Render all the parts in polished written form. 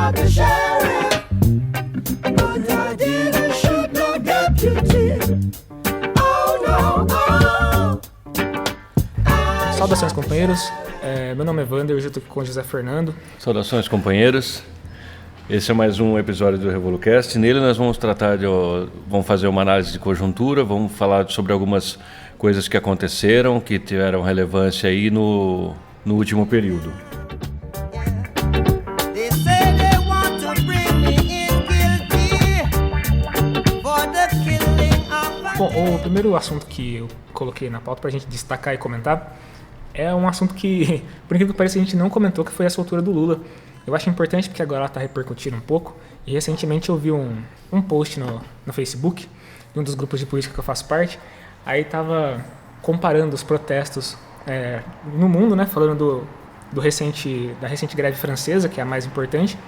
of the sheriff, but I didn't shoot no deputy. Oh no, oh. Saudações, companheiros. Meu nome é Wander, hoje eu estou aqui com o José Fernando. Saudações, companheiros. Esse é mais um episódio do RevoluCast. Nele nós vamos vamos fazer uma análise de conjuntura, vamos falar sobre algumas coisas que aconteceram, que tiveram relevância aí no último período. Bom, o primeiro assunto que eu coloquei na pauta para a gente destacar e comentar é um assunto que, por incrível que pareça, a gente não comentou, que foi a soltura do Lula. Eu acho importante porque agora ela está repercutindo um pouco. E recentemente eu vi um post no Facebook de um dos grupos de política que eu faço parte. Aí estava comparando os protestos no mundo, né, falando da recente greve francesa, que é a mais importante,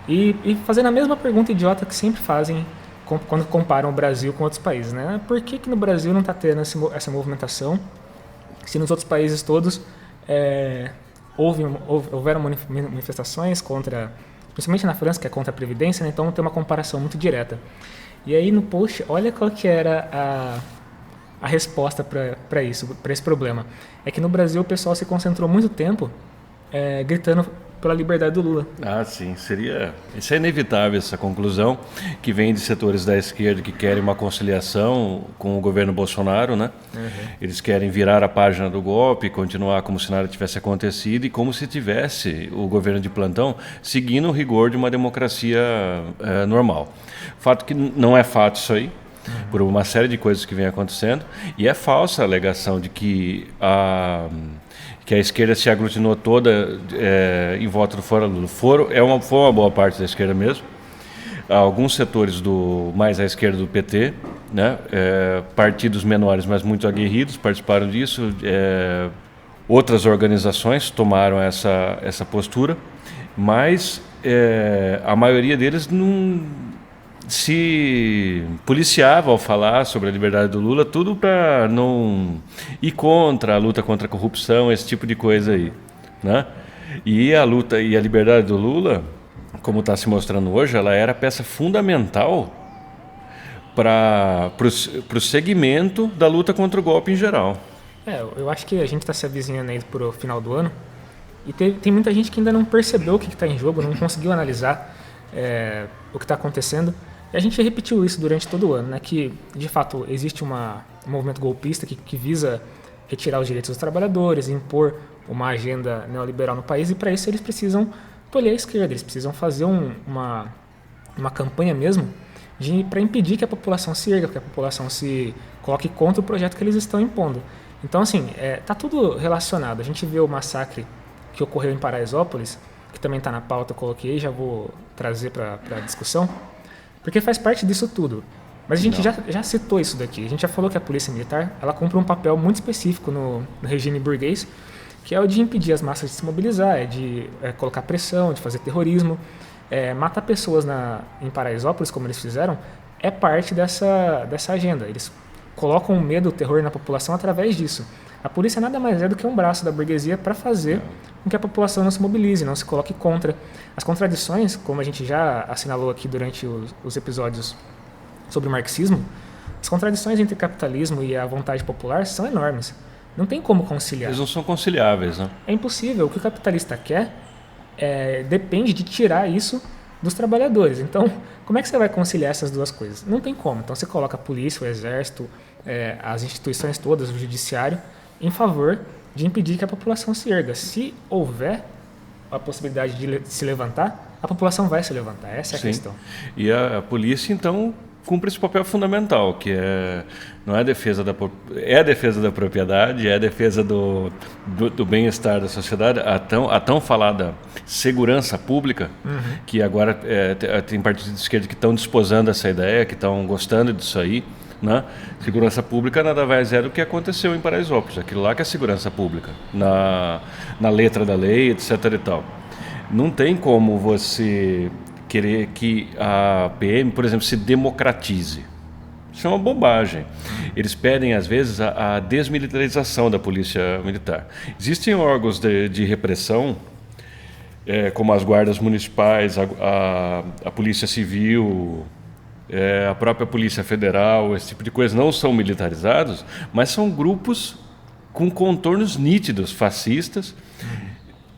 e fazendo a mesma pergunta idiota que sempre fazem quando comparam o Brasil com outros países, né? Por que no Brasil não está tendo essa movimentação, se nos outros países todos houveram manifestações contra, principalmente na França, que é contra a Previdência, né? Então tem uma comparação muito direta. E aí no post, olha qual que era a resposta para esse problema. É que no Brasil o pessoal se concentrou muito tempo gritando pela liberdade do Lula. Ah, sim. Isso é inevitável, essa conclusão, que vem de setores da esquerda que querem uma conciliação com o governo Bolsonaro, né? Uhum. Eles querem virar a página do golpe, continuar como se nada tivesse acontecido e como se tivesse o governo de plantão seguindo o rigor de uma democracia normal. Fato que não é fato isso aí, por uma série de coisas que vem acontecendo, e é falsa a alegação de que a esquerda se aglutinou toda em volta do Fora Lula. Foi uma boa parte da esquerda mesmo. Alguns setores mais à esquerda do PT, né? Partidos menores, mas muito aguerridos, participaram disso. Outras organizações tomaram essa postura, mas a maioria deles não se policiava ao falar sobre a liberdade do Lula, tudo para não ir contra a luta contra a corrupção, esse tipo de coisa aí, né? E a luta e a liberdade do Lula, como está se mostrando hoje, ela era peça fundamental para o segmento da luta contra o golpe em geral. Eu acho que a gente está se avizinhando aí para o final do ano e tem muita gente que ainda não percebeu o que está em jogo, não conseguiu analisar o que está acontecendo. E a gente repetiu isso durante todo o ano, né? Que, de fato, existe um movimento golpista que visa retirar os direitos dos trabalhadores, impor uma agenda neoliberal no país, e para isso eles precisam tolher a esquerda, eles precisam fazer uma campanha mesmo para impedir que a população se erga, que a população se coloque contra o projeto que eles estão impondo. Então, assim, tá tudo relacionado. A gente vê o massacre que ocorreu em Paraisópolis, que também está na pauta, eu coloquei, já vou trazer para a discussão, porque faz parte disso tudo. Mas a gente já citou isso daqui. A gente já falou que a polícia militar ela cumpre um papel muito específico no regime burguês, que é o de impedir as massas de se mobilizar, de colocar pressão, de fazer terrorismo. Matar pessoas em Paraisópolis, como eles fizeram, é parte dessa agenda. Eles colocam o medo, o terror na população através disso. A polícia nada mais é do que um braço da burguesia para fazer com que a população não se mobilize, não se coloque contra. As contradições, como a gente já assinalou aqui durante os episódios sobre o marxismo, as contradições entre capitalismo e a vontade popular são enormes. Não tem como conciliar. Eles não são conciliáveis, né? É impossível. O que o capitalista quer depende de tirar isso dos trabalhadores. Então, como é que você vai conciliar essas duas coisas? Não tem como. Então, você coloca a polícia, o exército, as instituições todas, o judiciário, em favor de impedir que a população se erga. Se houver a possibilidade de se levantar, a população vai se levantar. Essa é a questão. E a polícia, então, cumpre esse papel fundamental, que não é a defesa da propriedade, é a defesa do bem-estar da sociedade, a tão falada segurança pública, que agora tem partidos de esquerda que estão desposando essa ideia, que estão gostando disso aí, né? Segurança pública nada mais é do que aconteceu em Paraisópolis, aquilo lá que é segurança pública, na letra da lei, etc. e tal. Não tem como você querer que a PM, por exemplo, se democratize. Isso é uma bobagem. Eles pedem, às vezes, a desmilitarização da polícia militar. Existem órgãos de repressão como as guardas municipais, a Polícia Civil, a própria Polícia Federal, esse tipo de coisa, não são militarizados, mas são grupos com contornos nítidos, fascistas,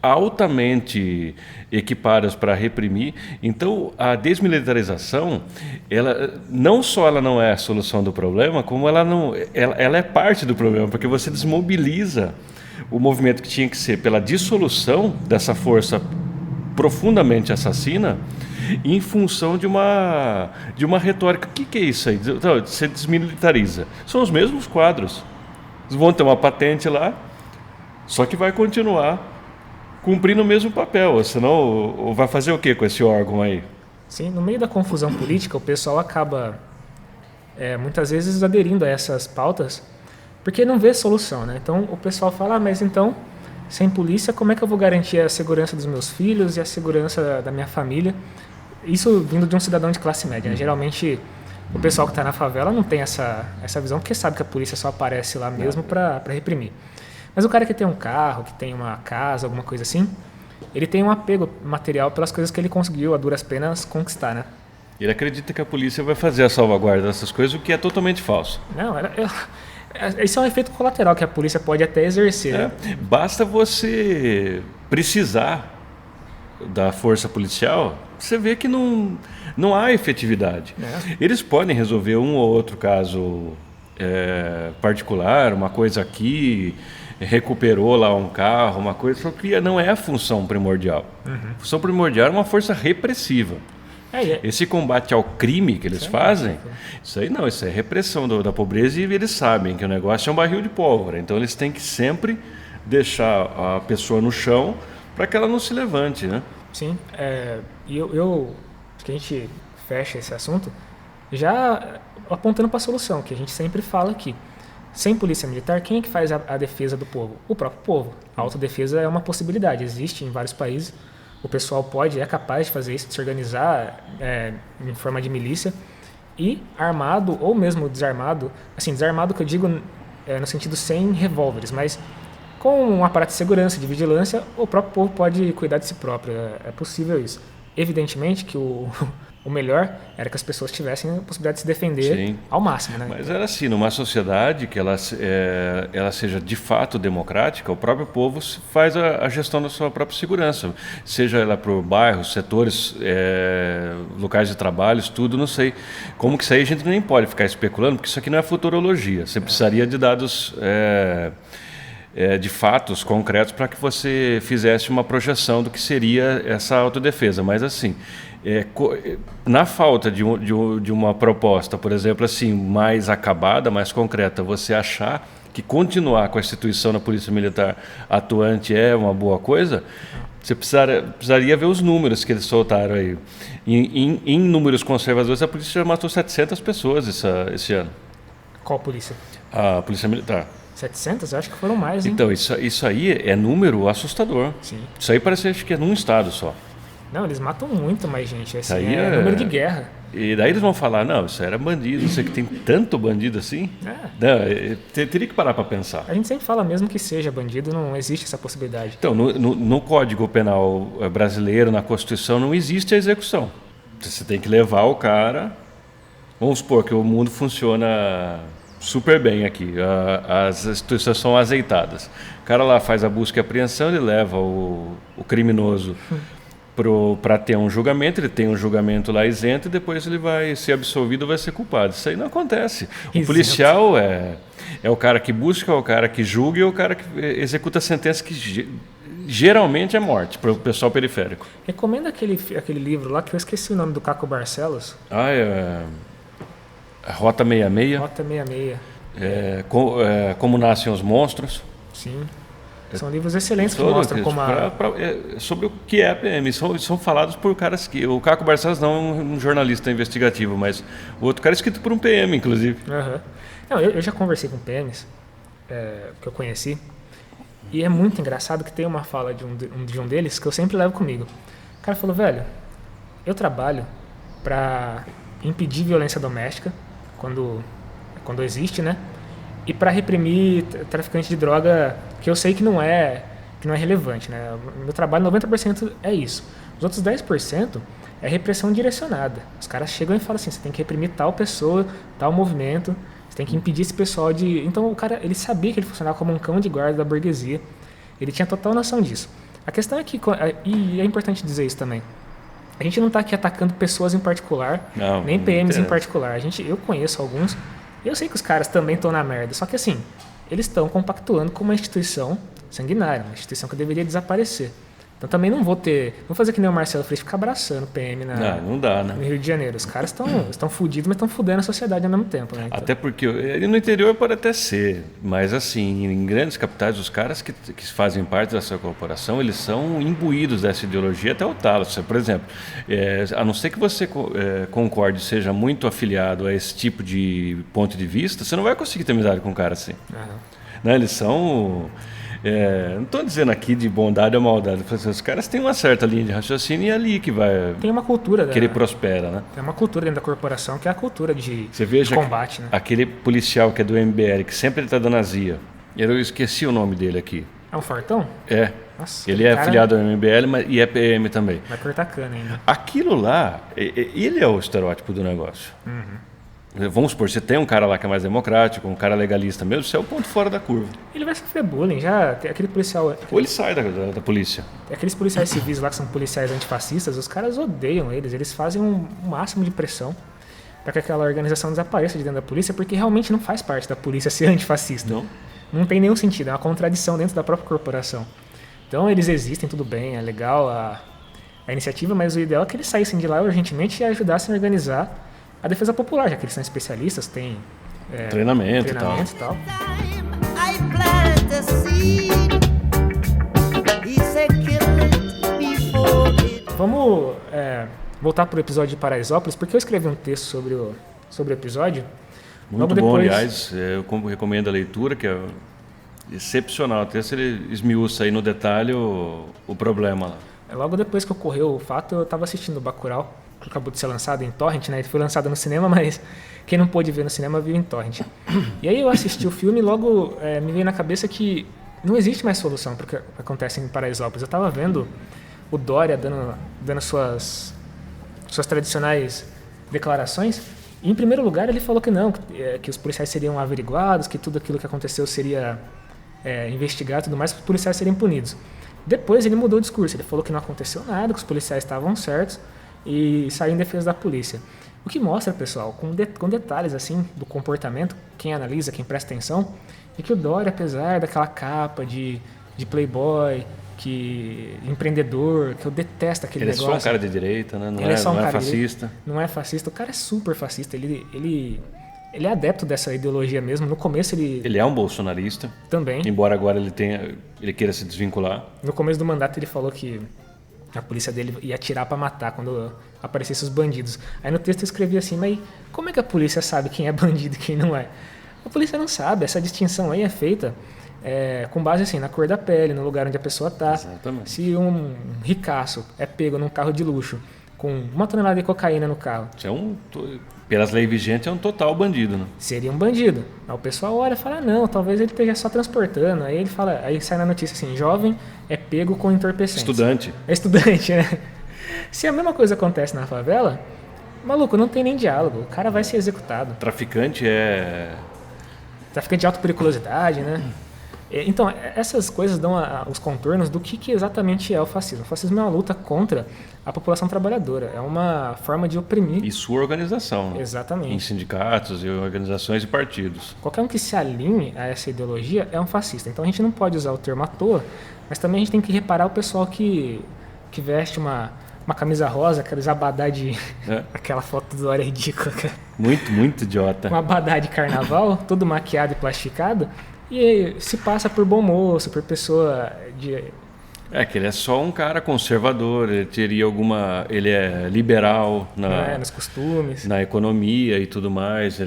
altamente equipadas para reprimir. Então, a desmilitarização, não só ela não é a solução do problema, como ela é parte do problema, porque você desmobiliza o movimento que tinha que ser pela dissolução dessa força profundamente assassina em função de uma retórica. O que é isso aí? Então, você desmilitariza. São os mesmos quadros. Eles vão ter uma patente lá, só que vai continuar cumprindo o mesmo papel, senão vai fazer o que com esse órgão aí? Sim, no meio da confusão política, o pessoal acaba muitas vezes aderindo a essas pautas porque não vê solução, né? Então o pessoal fala, mas então, sem polícia, como é que eu vou garantir a segurança dos meus filhos e a segurança da minha família? Isso vindo de um cidadão de classe média, né? Geralmente o pessoal que está na favela não tem essa visão, porque sabe que a polícia só aparece lá mesmo para reprimir. Mas o cara que tem um carro, que tem uma casa, alguma coisa assim, ele tem um apego material pelas coisas que ele conseguiu, a duras penas, conquistar, né? Ele acredita que a polícia vai fazer a salvaguarda dessas coisas, o que é totalmente falso. Não, esse é um efeito colateral que a polícia pode até exercer. Né? Basta você precisar da força policial, você vê que não há efetividade. Eles podem resolver um ou outro caso particular, uma coisa aqui, recuperou lá um carro, uma coisa, só que não é a função primordial. A função primordial é uma força repressiva. Esse combate ao crime que eles fazem, isso é repressão da pobreza, e eles sabem que o negócio é um barril de pólvora. Então eles têm que sempre deixar a pessoa no chão para que ela não se levante, né? Sim, e eu acho que a gente fecha esse assunto já apontando para a solução, que a gente sempre fala aqui. Sem polícia militar, quem é que faz a defesa do povo? O próprio povo. A autodefesa é uma possibilidade, existe em vários países. O pessoal é capaz de fazer isso, de se organizar em forma de milícia. E armado ou mesmo desarmado, assim, desarmado que eu digo no sentido sem revólveres, mas com um aparato de segurança, de vigilância, o próprio povo pode cuidar de si próprio. É possível isso. Evidentemente que o melhor era que as pessoas tivessem a possibilidade de se defender ao máximo, né? Mas era assim, numa sociedade que ela seja de fato democrática, o próprio povo faz a gestão da sua própria segurança, seja ela por bairros, setores, locais de trabalho, tudo, não sei. Como que isso aí a gente nem pode ficar especulando, porque isso aqui não é futurologia, você precisaria de dados de fatos concretos para que você fizesse uma projeção do que seria essa autodefesa, mas assim... na falta de uma proposta, por exemplo, assim, mais acabada, mais concreta, você achar que continuar com a instituição da Polícia Militar atuante é uma boa coisa, você precisaria ver os números que eles soltaram aí. Em números conservadores, a polícia já matou 700 pessoas esse ano. Qual polícia? A Polícia Militar. 700? Eu acho que foram mais, hein? Então, isso aí é número assustador. Sim. Isso aí parece acho que é num estado só. Não, eles matam muito mais gente. Assim, aí é número de guerra. E daí eles vão falar, não, isso era bandido, você que tem tanto bandido assim. Não, teria que parar para pensar. A gente sempre fala mesmo que seja bandido, não existe essa possibilidade. Então, no Código Penal brasileiro, na Constituição, não existe a execução. Você tem que levar o cara... Vamos supor que o mundo funciona super bem aqui, as instituições são azeitadas. O cara lá faz a busca e apreensão, ele leva o criminoso... para ter um julgamento, ele tem um julgamento lá isento e depois ele vai ser absolvido ou vai ser culpado. Isso aí não acontece. O policial é o cara que busca, é o cara que julga e é o cara que executa a sentença, que geralmente é morte para o pessoal periférico. Recomendo aquele livro lá que eu esqueci o nome do Caco Barcelos. Rota 66. Rota 66. Como Nascem os Monstros. Sim. São livros excelentes que mostram como sobre o que é a PM. São falados por caras que... O Caco Barcelos não é um jornalista investigativo, mas o outro cara é escrito por um PM, inclusive. Uhum. Não, eu já conversei com PMs que eu conheci, e é muito engraçado que tem uma fala de um deles que eu sempre levo comigo. O cara falou, velho, eu trabalho para impedir violência doméstica, quando existe, né? E para reprimir traficante de droga, que eu sei que não é que não é relevante, né? O meu trabalho, 90% é isso. Os outros 10% é repressão direcionada. Os caras chegam e falam assim, você tem que reprimir tal pessoa, tal movimento, você tem que impedir esse pessoal de... Então o cara, ele sabia que ele funcionava como um cão de guarda da burguesia. Ele tinha total noção disso. A questão é que, e é importante dizer isso também, a gente não está aqui atacando pessoas em particular, Não, nem PMs em interessa. particular. Eu conheço alguns, e eu sei que os caras também estão na merda. Só que assim, eles estão compactuando com uma instituição sanguinária, uma instituição que deveria desaparecer. Então também não vou fazer que nem o Marcelo Freixo ficar abraçando PM Não dá, né? no Rio de Janeiro. Os caras estão fudidos, mas estão fudendo a sociedade ao mesmo tempo, né? Então, Até porque no interior pode até ser, mas assim, em grandes capitais, os caras que fazem parte dessa corporação, eles são imbuídos dessa ideologia até o talo. Por exemplo, a não ser que você concorde, seja muito afiliado a esse tipo de ponto de vista, você não vai conseguir ter amizade com um cara assim. Né? Eles são... não estou dizendo aqui de bondade ou maldade, os caras têm uma certa linha de raciocínio e é ali que vai... tem uma cultura que ele prospera, né? Tem uma cultura dentro da corporação que é a cultura de combate, né? Aquele policial que é do MBL, que sempre está dando azia. Eu esqueci o nome dele aqui. É um fortão? É. Nossa, Ele é cara afiliado ao MBL e é PM também. vai cortar cana ainda. Aquilo lá, ele é o estereótipo do negócio. Vamos supor, você tem um cara lá que é mais democrático, um cara legalista mesmo, você é o ponto fora da curva. Ele vai sofrer bullying, já tem aquele policial... Ou ele sai da polícia. Aqueles policiais civis lá que são policiais antifascistas, os caras odeiam eles fazem um máximo de pressão para que aquela organização desapareça de dentro da polícia, porque realmente não faz parte da polícia ser antifascista. Não tem nenhum sentido, é uma contradição dentro da própria corporação. Então eles existem, tudo bem, é legal a iniciativa, mas o ideal é que eles saíssem de lá urgentemente e ajudassem a organizar a defesa popular, já que eles são especialistas, têm Treinamento e tal. e tal. I planted a seed. He said, kill it before it. Vamos voltar para o episódio de Paraisópolis, porque eu escrevi um texto sobre o episódio. Muito Logo bom, depois- aliás, eu recomendo a leitura, que é excepcional. Até se ele esmiuça aí no detalhe o problema lá. Logo depois que ocorreu o fato, eu estava assistindo o Bacurau, que acabou de ser lançado em torrent, né? Ele foi lançado no cinema, mas quem não pôde ver no cinema viu em torrent. E aí eu assisti o filme e logo me veio na cabeça que não existe mais solução para o que acontece em Paraisópolis. Eu estava vendo o Dória dando suas tradicionais declarações. E, em primeiro lugar, ele falou que não, que os policiais seriam averiguados, que tudo aquilo que aconteceu seria investigado e tudo mais, que os policiais seriam punidos. Depois ele mudou o discurso, ele falou que não aconteceu nada, que os policiais estavam certos e saiu em defesa da polícia. O que mostra, pessoal, com detalhes assim do comportamento, quem analisa, quem presta atenção, é que o Dória, apesar daquela capa de playboy, que empreendedor, que eu detesto aquele Ele é negócio. só um cara de direita, né? Não Ele é só um não é cara fascista. Não é fascista, o cara é super fascista. Ele é adepto dessa ideologia mesmo. No começo Ele é um bolsonarista, também. embora agora ele queira se desvincular. No começo do mandato ele falou que a polícia dele ia atirar pra matar quando aparecessem os bandidos. Aí no texto eu escrevi assim, mas como é que a polícia sabe quem é bandido e quem não é? A polícia não sabe, essa distinção aí é feita com base assim, na cor da pele, no lugar onde a pessoa tá. Exatamente. Se um ricaço é pego num carro de luxo com 1 tonelada de cocaína no carro, Isso pelas leis vigentes, é um total bandido, né? seria um bandido. Aí o pessoal olha e fala, não, talvez ele esteja só transportando. Aí ele fala, aí sai na notícia assim, jovem é pego com entorpecentes. Estudante. É estudante, né? Se a mesma coisa acontece na favela, maluco, não tem nem diálogo. O cara vai ser executado. Traficante Traficante de alta periculosidade, né? Então, essas coisas dão os contornos do que exatamente é o fascismo. O fascismo é uma luta contra a população trabalhadora. É uma forma de oprimir. e sua organização, né? Exatamente. Em sindicatos e organizações e partidos. Qualquer um que se alinhe a essa ideologia é um fascista. Então a gente não pode usar o termo à toa, mas também a gente tem que reparar o pessoal que veste uma camisa rosa, aqueles abadá de... aquela foto do Dória ridícula, cara. Muito, muito idiota. Um abadá de carnaval, todo maquiado e plastificado, e se passa por bom moço, por pessoa de... Que ele é só um cara conservador, ele teria ele é liberal nos costumes. na economia e tudo mais,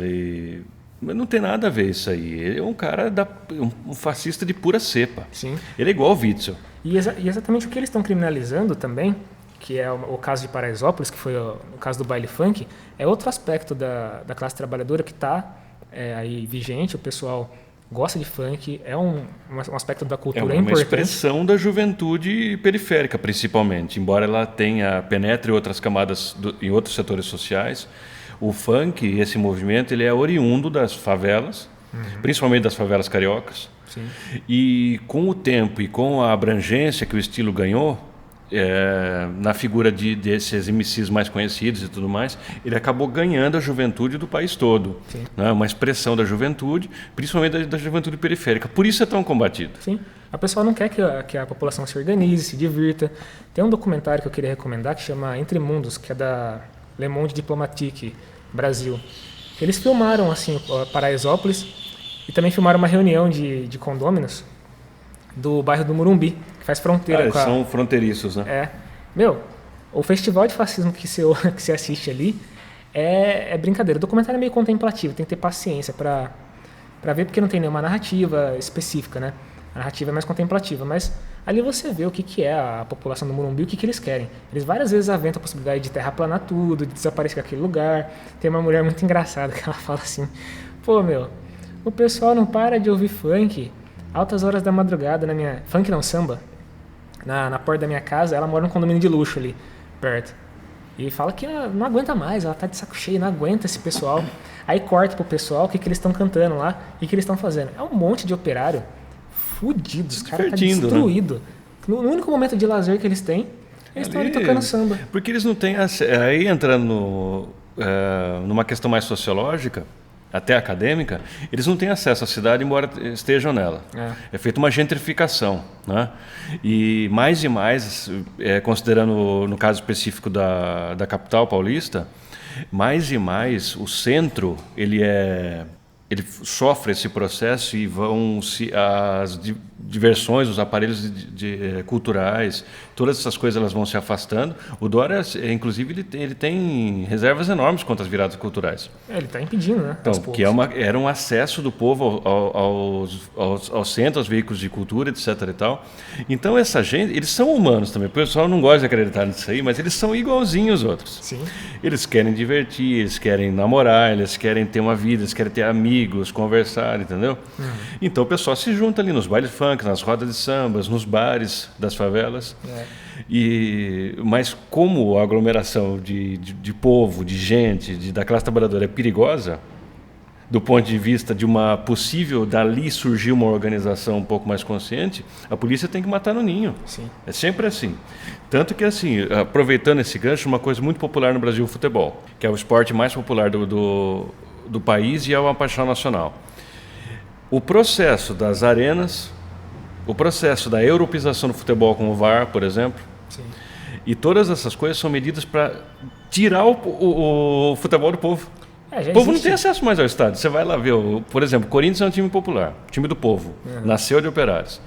mas não tem nada a ver isso aí. Ele é um cara um fascista de pura cepa. Sim. Ele é igual o Witzel. E exatamente o que eles estão criminalizando também, que é o caso de Paraisópolis, que foi o caso do baile funk, é outro aspecto da classe trabalhadora que está aí vigente. O pessoal gosta de funk, é um aspecto da É cultura uma importante. expressão da juventude periférica, principalmente. Embora ela penetre outras camadas em outros setores sociais, o funk, esse movimento, ele é oriundo das favelas, principalmente das favelas cariocas. Sim. E com o tempo e com a abrangência que o estilo ganhou, na figura desses MCs mais conhecidos e tudo mais, ele acabou ganhando a juventude do país todo. Né? Uma expressão da juventude, principalmente da juventude periférica. Por isso é tão combatido. Sim. A pessoa não quer que a população se organize, se divirta. Tem um documentário que eu queria recomendar que chama Entre Mundos, que é da Le Monde Diplomatique, Brasil. Eles filmaram assim Paraisópolis e também filmaram uma reunião de condôminos do bairro do Morumbi, que faz fronteira com a... São fronteiriços, né? O festival de fascismo que você assiste ali é brincadeira. O documentário é meio contemplativo, tem que ter paciência para ver, porque não tem nenhuma narrativa específica, né? A narrativa é mais contemplativa, mas ali você vê o que é a população do Morumbi, o que eles querem. Eles várias vezes aventam a possibilidade de terraplanar tudo, de desaparecer aquele lugar. Tem uma mulher muito engraçada que ela fala assim: pô, o pessoal não para de ouvir funk altas horas da madrugada na minha... Funk não, samba. Na porta da minha casa, ela mora num condomínio de luxo ali, perto. E fala que ela não aguenta mais, ela tá de saco cheio, não aguenta esse pessoal. Aí corta pro pessoal o que eles estão cantando lá e o que eles estão fazendo. É um monte de operário fudidos, os caras tá destruído. Né? No único momento de lazer que eles têm, eles estão ali tocando samba. Porque eles não têm... Aí entrando numa questão mais sociológica, até acadêmica, eles não têm acesso à cidade, embora estejam nela. É feita uma gentrificação. Né? E mais, considerando no caso específico da capital paulista, mais e mais o centro ele sofre esse processo e as diversões, os aparelhos culturais, todas essas coisas elas vão se afastando. O Dória, inclusive, ele tem reservas enormes contra as viradas culturais. Ele está impedindo, né? Então, que era um acesso do povo ao centro, aos veículos de cultura, etc. e tal. Então, essa gente, eles são humanos também. O pessoal não gosta de acreditar nisso aí, mas eles são igualzinhos aos outros. Sim. Eles querem divertir, eles querem namorar, eles querem ter uma vida, eles querem ter amigos, conversar, entendeu? Então, o pessoal se junta ali nos bailes funk, nas rodas de sambas, nos bares das favelas. Mas como a aglomeração de povo, de gente, da classe trabalhadora é perigosa, do ponto de vista de uma possível, dali surgir uma organização um pouco mais consciente, a polícia tem que matar no ninho. Sim. É sempre assim. Tanto que, assim, aproveitando esse gancho, uma coisa muito popular no Brasil, o futebol, que é o esporte mais popular do país e é uma paixão nacional. O processo das arenas, o processo da europeização do futebol com o VAR, por exemplo, Sim. E todas essas coisas são medidas para tirar o futebol do povo. Já O povo não existe. tem acesso mais ao estádio. Você vai lá ver, por exemplo, o Corinthians é um time popular, time do povo, nasceu de operários.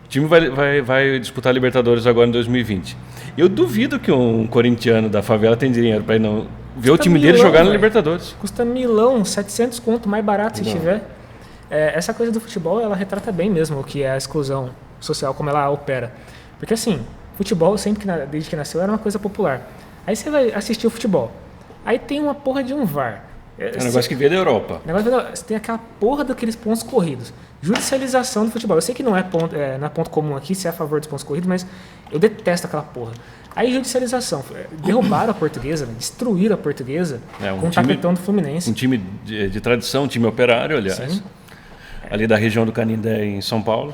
O time vai disputar a Libertadores agora em 2020. Eu duvido que um corintiano da favela tenha dinheiro para ir ver o time dele jogar na Libertadores. Custa milão, 700 conto, mais barato se tiver. Essa coisa do futebol, ela retrata bem mesmo o que é a exclusão social, como ela opera. Porque assim, futebol, desde que nasceu, era uma coisa popular. Aí você vai assistir o futebol. Aí tem uma porra de um VAR. É um negócio que veio da Europa. Você tem aquela porra daqueles pontos corridos. Judicialização do futebol. Eu sei que não é ponto comum aqui, se é a favor dos pontos corridos, mas eu detesto aquela porra. Aí judicialização. Derrubaram a Portuguesa, destruíram a Portuguesa com o tapetão do Fluminense. Um time de tradição, um time operário, aliás. Sim. Ali da região do Canindé, em São Paulo.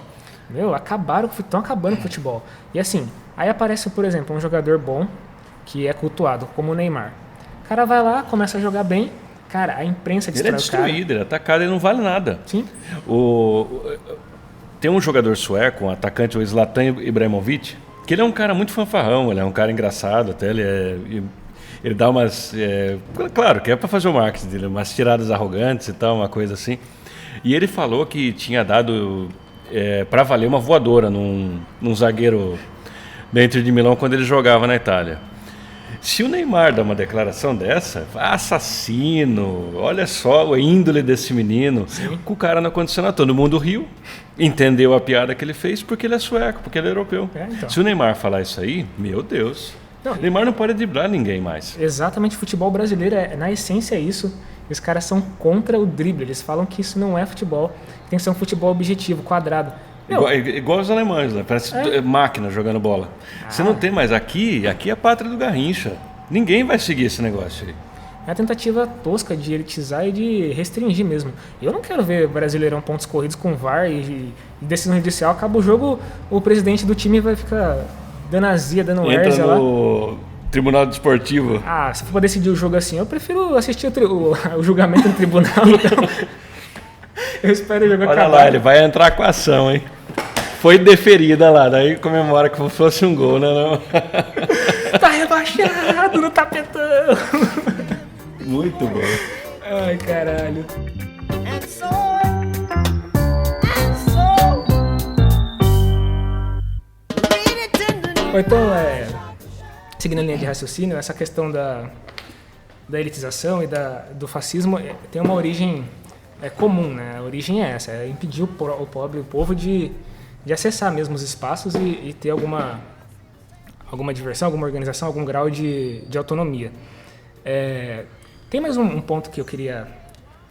Estão acabando com o futebol. E assim, aí aparece, por exemplo, um jogador bom, que é cultuado, como o Neymar. O cara vai lá, começa a jogar bem, cara, a imprensa destrói Ele é destruído, ele é atacado, ele não vale nada. Sim. Tem um jogador sueco, um atacante, o Zlatan Ibrahimovic, que ele é um cara muito fanfarrão, ele é um cara engraçado, até ele dá umas... claro, que é para fazer o marketing dele, umas tiradas arrogantes e tal, uma coisa assim. E ele falou que tinha dado para valer uma voadora num zagueiro dentro de Milão quando ele jogava na Itália. Se o Neymar dá uma declaração dessa, assassino, olha só a índole desse menino, o cara não aconteceu nada. Todo mundo riu, entendeu a piada que ele fez porque ele é sueco, porque ele é europeu. Então. Se o Neymar falar isso aí, meu Deus, Neymar não pode driblar ninguém mais. Exatamente, o futebol brasileiro, na essência é isso. E os caras são contra o drible. Eles falam que isso não é futebol. Tem que ser um futebol objetivo, quadrado. Meu, Igual os alemães, né? Parece máquina jogando bola. Você não tem mais aqui é a pátria do Garrincha. Ninguém vai seguir esse negócio aí. é uma tentativa tosca de elitizar e de restringir mesmo. Eu não quero ver Brasileirão pontos corridos com VAR e decisão judicial. Acaba o jogo, o presidente do time vai ficar dando azia, dando Entra hérsia lá. no Tribunal Desportivo. Ah, se for pra decidir o jogo assim, eu prefiro assistir o julgamento no tribunal. Então, eu espero o jogo Olha acabar. lá, ele vai entrar com a ação, hein? Foi deferida lá, daí comemora como se fosse um gol, né? Não? Tá rebaixado no tapetão. Muito bom. Ai, caralho. And so, really tender. Ou então, seguindo a linha de raciocínio, essa questão da elitização e do fascismo tem uma origem comum, né? A origem é essa, é impedir o pobre, o povo de acessar mesmo os espaços e ter alguma diversão, alguma organização, algum grau de autonomia. Tem mais um ponto que eu queria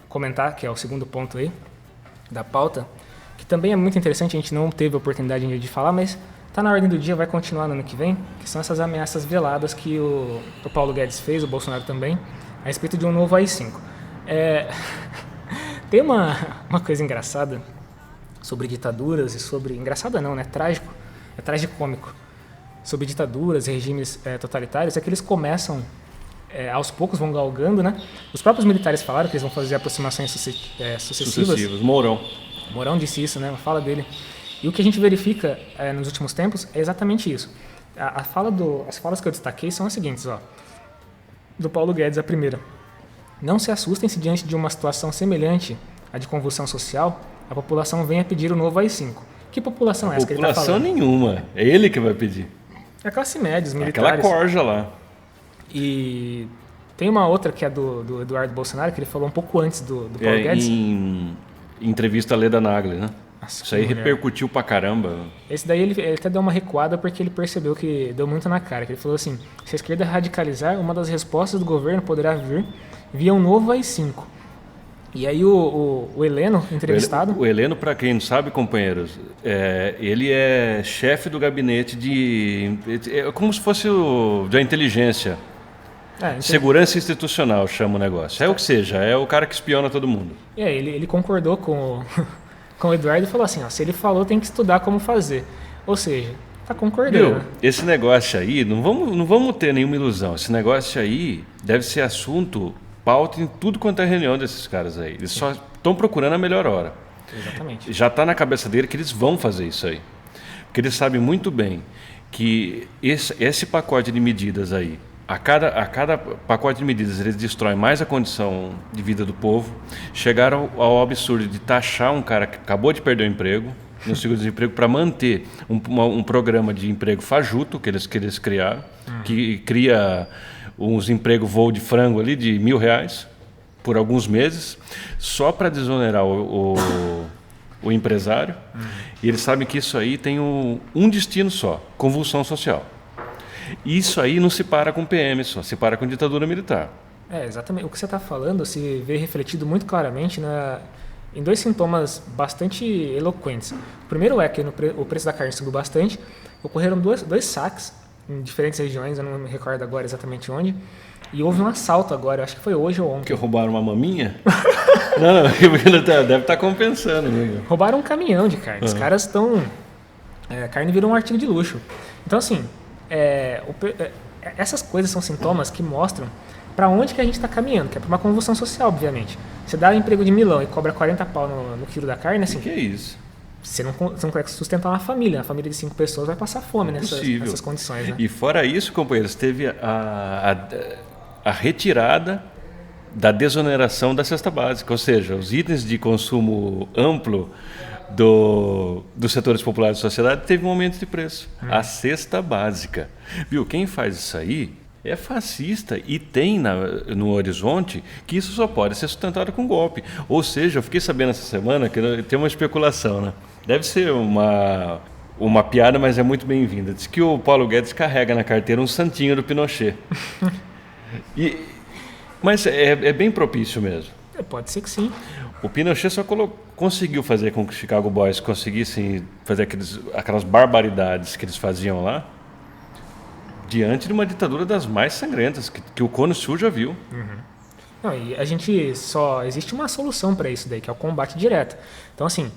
comentar, que é o segundo ponto aí da pauta, que também é muito interessante, a gente não teve a oportunidade ainda de falar, mas está na ordem do dia, vai continuar no ano que vem, que são essas ameaças veladas que o Paulo Guedes fez, o Bolsonaro também, a respeito de um novo AI-5. Tem uma coisa engraçada sobre ditaduras e sobre... Engraçada não, né? Trágico. É tragicômico. Sobre ditaduras e regimes totalitários, é que eles começam, aos poucos, vão galgando, né? Os próprios militares falaram que eles vão fazer aproximações sucessivas. Mourão. Mourão disse isso, né? A fala dele. E o que a gente verifica nos últimos tempos é exatamente isso. As falas que eu destaquei são as seguintes, ó. Do Paulo Guedes, a primeira. Não se assustem se diante de uma situação semelhante à de convulsão social, a população venha pedir o novo AI-5. Que população é essa que ele está População falando? nenhuma. É ele que vai pedir. É a classe média, os Aquela militares. corja lá. E tem uma outra que é do Eduardo Bolsonaro, que ele falou um pouco antes do Paulo Guedes. Em entrevista a Leda Nagli, né? Nossa, Isso aí que mulher. repercutiu pra caramba. Esse daí ele até deu uma recuada porque ele percebeu que deu muito na cara. Que ele falou assim, se a esquerda radicalizar, uma das respostas do governo poderá vir via um novo AI-5. E aí o Heleno, entrevistado... O Heleno, para quem não sabe, companheiros, ele é chefe do gabinete é como se fosse da inteligência. Segurança institucional chama o negócio. É o que seja, é o cara que espiona todo mundo. Ele concordou com o Eduardo e falou assim, ó, se ele falou tem que estudar como fazer. Ou seja, tá concordando. Meu, esse negócio aí, não vamos ter nenhuma ilusão. Esse negócio aí deve ser assunto, pauta em tudo quanto é reunião desses caras aí. Eles só estão procurando a melhor hora. Exatamente. Já está na cabeça dele que eles vão fazer isso aí. Porque eles sabem muito bem que esse pacote de medidas aí, a cada pacote de medidas, eles destroem mais a condição de vida do povo. Chegaram ao absurdo de taxar um cara que acabou de perder o emprego, no seguro-desemprego, para manter um programa de emprego fajuto que eles criaram, que cria uns empregos voo de frango ali de R$1.000 por alguns meses, só para desonerar o empresário. E eles sabem que isso aí tem um destino só, convulsão social. Isso aí não se para com PM só, se para com ditadura militar. Exatamente. O que você está falando se vê refletido muito claramente em dois sintomas bastante eloquentes. O primeiro é que o preço da carne subiu bastante, ocorreram dois saques em diferentes regiões, eu não me recordo agora exatamente onde, e houve um assalto agora, acho que foi hoje ou ontem. Que roubaram uma maminha? Não, deve estar compensando. Né? Roubaram um caminhão de carne. Os caras estão... a carne virou um artigo de luxo. Então, assim, essas coisas são sintomas que mostram para onde que a gente está caminhando, que é para uma convulsão social, obviamente. Você dá um emprego de milão e cobra 40 pau no quilo da carne, assim... Que é isso? Você não consegue sustentar uma família de 5 pessoas vai passar fome nessas condições. Né? E fora isso, companheiros, teve a retirada da desoneração da cesta básica, ou seja, os itens de consumo amplo dos setores populares da sociedade teve um aumento de preço. A cesta básica. Viu? Quem faz isso aí é fascista e tem no horizonte que isso só pode ser sustentado com golpe. Ou seja, eu fiquei sabendo essa semana que tem uma especulação, né? Deve ser uma piada, mas é muito bem-vinda. Diz que o Paulo Guedes carrega na carteira um santinho do Pinochet. Mas é bem propício mesmo. Pode ser que sim. O Pinochet só conseguiu fazer com que os Chicago Boys conseguissem fazer aquelas barbaridades que eles faziam lá diante de uma ditadura das mais sangrentas que o Cone Sul já viu. Não, e a gente só... Existe uma solução para isso daí, que é o combate direto. Então, assim,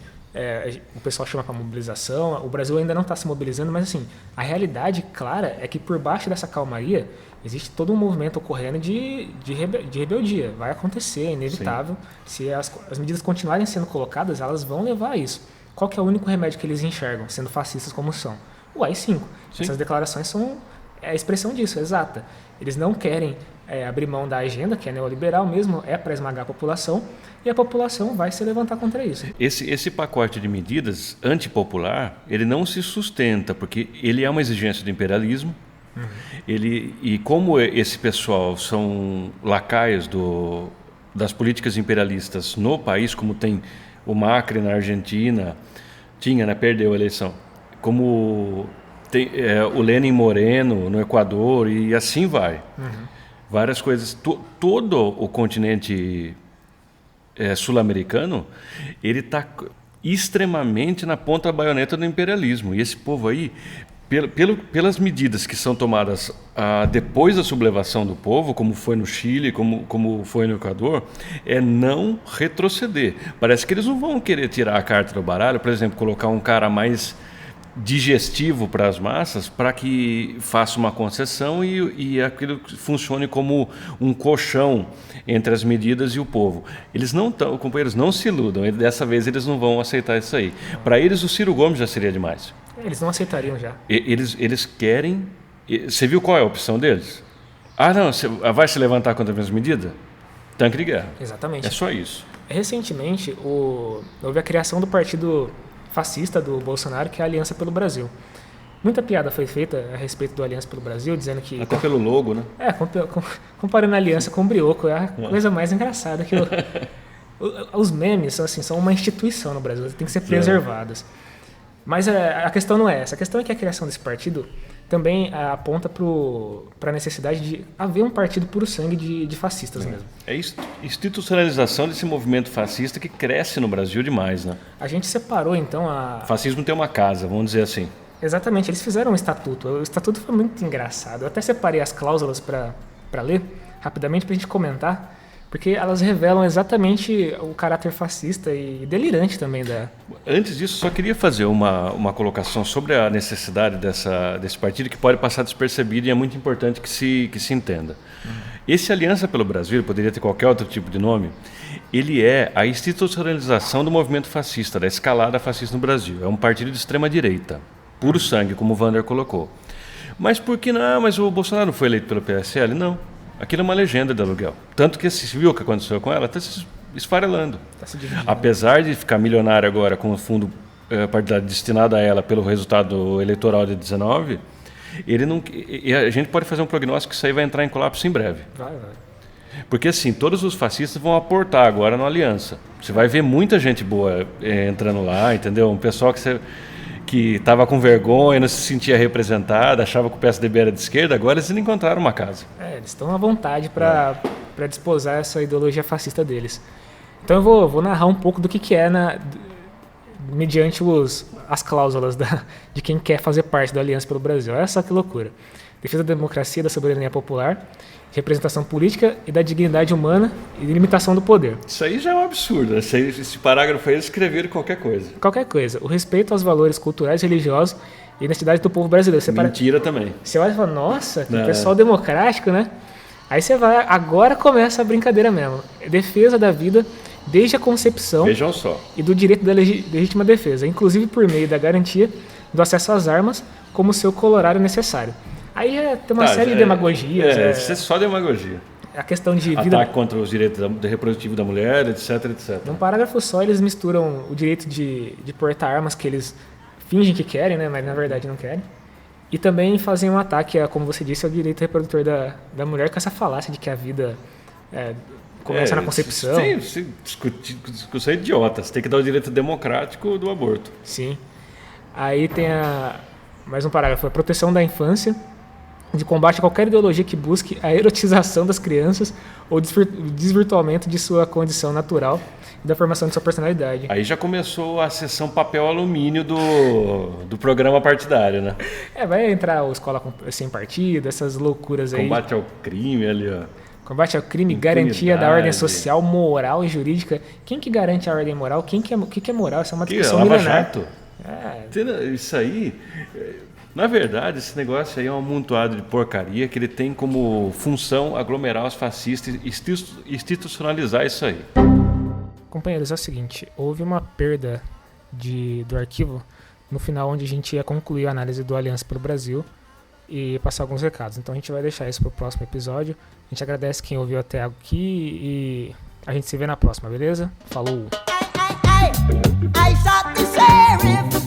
o pessoal chama para mobilização, o Brasil ainda não está se mobilizando, mas, assim, a realidade clara é que por baixo dessa calmaria existe todo um movimento ocorrendo de rebeldia. Vai acontecer, é inevitável. Se as medidas continuarem sendo colocadas, elas vão levar a isso. Qual que é o único remédio que eles enxergam, sendo fascistas como são? O AI-5. Sim. Essas declarações são a expressão disso, exata. Eles não querem abrir mão da agenda, que é neoliberal mesmo, é para esmagar a população, e a população vai se levantar contra isso. Esse pacote de medidas antipopular, ele não se sustenta, porque ele é uma exigência do imperialismo. E como esse pessoal são lacaios das políticas imperialistas no país, como tem o Macri na Argentina, perdeu a eleição, como tem o Lenin Moreno no Equador, e assim vai. Várias coisas. Todo o continente sul-americano, ele está extremamente na ponta da baioneta do imperialismo. E esse povo aí, pelas medidas que são tomadas depois da sublevação do povo, como foi no Chile, como foi no Equador, é não retroceder. Parece que eles não vão querer tirar a carta do baralho, por exemplo, colocar um cara mais digestivo para as massas, para que faça uma concessão e aquilo funcione como um colchão entre as medidas e o povo. Eles não estão, companheiros, não se iludam, dessa vez eles não vão aceitar isso aí. Para eles o Ciro Gomes já seria demais. Eles não aceitariam já. Eles querem... Você viu qual é a opção deles? Não, você vai se levantar contra as minhas medidas? Tanque de guerra. Exatamente. É só isso. Recentemente, houve a criação do partido fascista do Bolsonaro, que é a Aliança pelo Brasil. Muita piada foi feita a respeito do Aliança pelo Brasil, dizendo que... Até pelo logo, né? Comparando a aliança com o Brioco, é a coisa mais engraçada que os memes são uma instituição no Brasil, tem que ser preservadas. Mas a questão não é essa. A questão é que a criação desse partido também aponta para a necessidade de haver um partido puro sangue de fascistas mesmo. É a institucionalização desse movimento fascista que cresce no Brasil demais, né? A gente separou, então, O fascismo tem uma casa, vamos dizer assim. Exatamente, eles fizeram um estatuto. O estatuto foi muito engraçado. Eu até separei as cláusulas para ler rapidamente para a gente comentar, porque elas revelam exatamente o caráter fascista e delirante também da... Antes disso, só queria fazer uma colocação sobre a necessidade desse partido, que pode passar despercebido e é muito importante que se entenda. Esse Aliança pelo Brasil, poderia ter qualquer outro tipo de nome, ele é a institucionalização do movimento fascista, da escalada fascista no Brasil. É um partido de extrema-direita, puro sangue, como o Wander colocou. Mas por que não? Mas o Bolsonaro não foi eleito pelo PSL? Não. Aquilo é uma legenda de aluguel. Tanto que se viu o que aconteceu com ela, está se esfarelando. Apesar de ficar milionário agora com o fundo partidário destinado a ela pelo resultado eleitoral de 19, a gente pode fazer um prognóstico que isso aí vai entrar em colapso em breve. Vai. Porque assim, todos os fascistas vão aportar agora na aliança. Você vai ver muita gente boa entrando lá, entendeu? Um pessoal que estava com vergonha, não se sentia representado, achava que o PSDB era de esquerda, agora eles encontraram uma casa. Eles estão à vontade para desposar essa ideologia fascista deles. Então eu vou narrar um pouco do que é mediante as cláusulas de quem quer fazer parte da Aliança pelo Brasil. Olha só que loucura. Defesa da democracia, da soberania popular, representação política e da dignidade humana e limitação do poder. Isso aí já é um absurdo. Esse parágrafo aí eles escreveram qualquer coisa. Qualquer coisa. O respeito aos valores culturais, religiosos e identidade do povo brasileiro. Mentira também. Você olha e fala, nossa, que pessoal democrático, né? Aí você vai, agora começa a brincadeira mesmo. Defesa da vida desde a concepção. Vejam só. E do direito da legítima defesa, inclusive por meio da garantia do acesso às armas como seu colorário necessário. Aí tem uma série de demagogias. Isso é só demagogia. A questão de vida... Ataque contra os direitos reprodutivos da mulher, etc, etc. Num parágrafo só, eles misturam o direito de portar armas que eles fingem que querem, né, mas na verdade não querem. E também fazem um ataque, como você disse, ao direito reprodutor da mulher, com essa falácia de que a vida começa na concepção. Discussão idiota. Você tem que dar o direito democrático do aborto. Sim. Aí tem mais um parágrafo. A proteção da infância, de combate a qualquer ideologia que busque a erotização das crianças ou desvirtuamento de sua condição natural e da formação de sua personalidade. Aí já começou a sessão papel alumínio do programa partidário, né? Vai entrar o Escola Sem Partido, essas loucuras aí. Combate ao crime ali, ó. Combate ao crime, garantia da ordem social, moral e jurídica. Quem que garante a ordem moral? O que é moral? Isso é uma discussão Lava milenar. Jato? Isso aí, na verdade, esse negócio aí é um amontoado de porcaria que ele tem como função aglomerar os fascistas e institucionalizar isso aí. Companheiros, é o seguinte, houve uma perda do arquivo no final onde a gente ia concluir a análise do Aliança pelo Brasil e passar alguns recados. Então a gente vai deixar isso para o próximo episódio. A gente agradece quem ouviu até aqui e a gente se vê na próxima, beleza? Falou! I shot the sheriff.